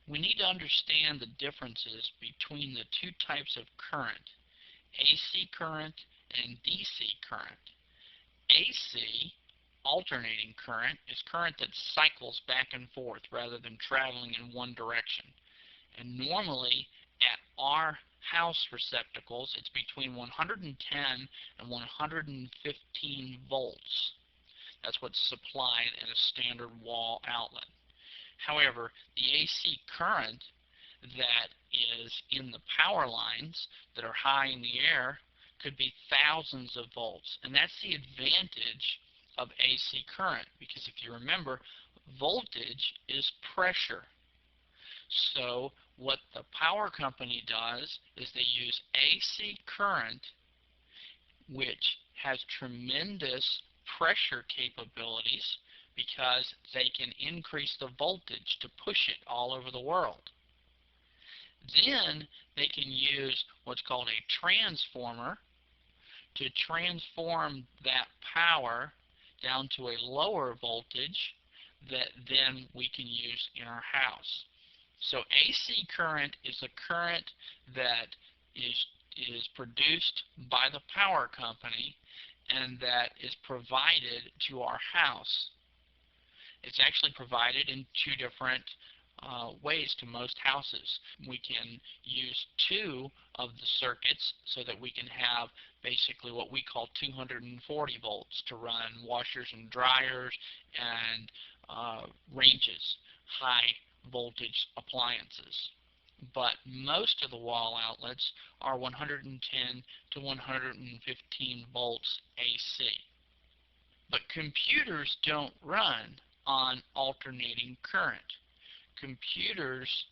we need to understand the differences between the two types of current, AC current and DC current. AC, alternating current, is current that cycles back and forth rather than traveling in one direction. And normally, at our house receptacles, it's between 110 and 115 volts. That's what's supplied at a standard wall outlet. However, the AC current that is in the power lines that are high in the air could be thousands of volts. And that's the advantage of AC current, because if you remember, voltage is pressure. So what the power company does is they use AC current, which has tremendous pressure capabilities because they can increase the voltage to push it all over the world. Then they can use what's called a transformer to transform that power down to a lower voltage that then we can use in our house. So AC current is a current that is produced by the power company and that is provided to our house. It's actually provided in two different ways to most houses. We can use two of the circuits so that we can have basically what we call 240 volts to run washers and dryers and ranges, high voltage appliances. But most of the wall outlets are 110 to 115 volts AC. But computers don't run on alternating current. Computers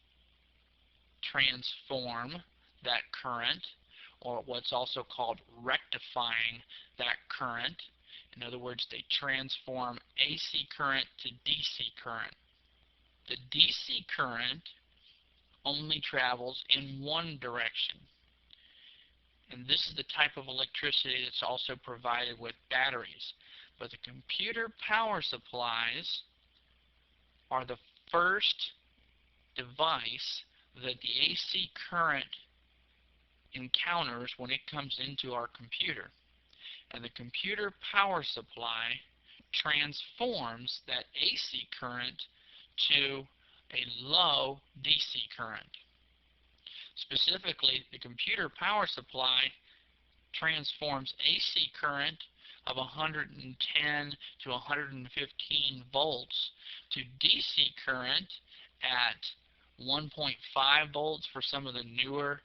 transform that current, or what's also called rectifying that current. In other words, they transform AC current to DC current. The DC current only travels in one direction. And this is the type of electricity that's also provided with batteries. But the computer power supplies are the first device that the AC current encounters when it comes into our computer. And the computer power supply transforms that AC current to a low DC current. Specifically, the computer power supply transforms AC current of 110 to 115 volts to DC current at 1.5 volts for some of the newer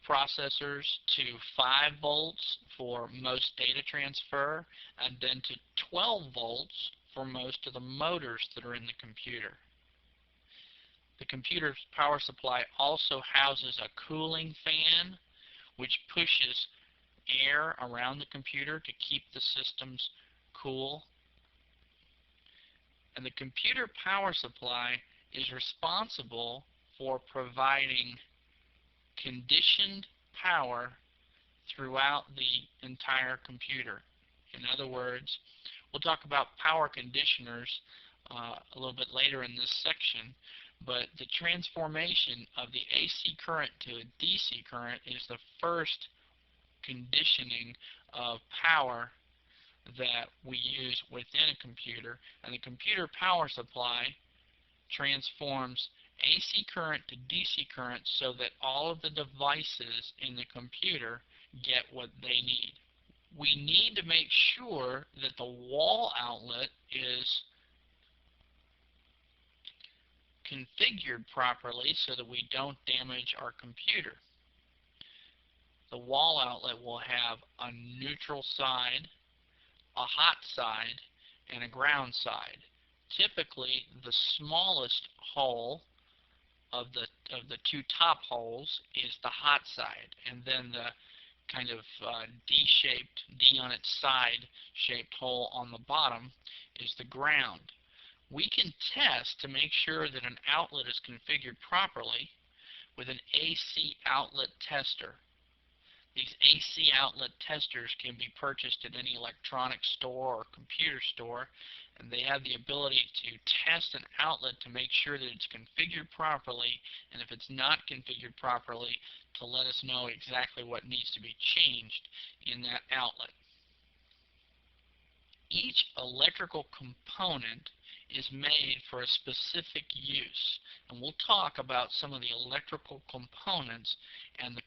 processors, to 5 volts for most data transfer, and then to 12 volts for most of the motors that are in the computer. The computer's power supply also houses a cooling fan, which pushes air around the computer to keep the systems cool. And the computer power supply is responsible for providing conditioned power throughout the entire computer. In other words, we'll talk about power conditioners a little bit later in this section, but the transformation of the AC current to a DC current is the first conditioning of power that we use within a computer, and the computer power supply transforms AC current to DC current so that all of the devices in the computer get what they need. We need to make sure that the wall outlet is configured properly so that we don't damage our computer. The wall outlet will have a neutral side, a hot side, and a ground side. Typically, the smallest hole of the two top holes is the hot side, and then the kind of D-shaped, D on its side shaped hole on the bottom is the ground. We can test to make sure that an outlet is configured properly with an AC outlet tester. These AC outlet testers can be purchased at any electronics store or computer store, and they have the ability to test an outlet to make sure that it's configured properly, and if it's not configured properly, to let us know exactly what needs to be changed in that outlet. Each electrical component is made for a specific use, and we'll talk about some of the electrical components and the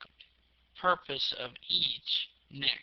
purpose of each next.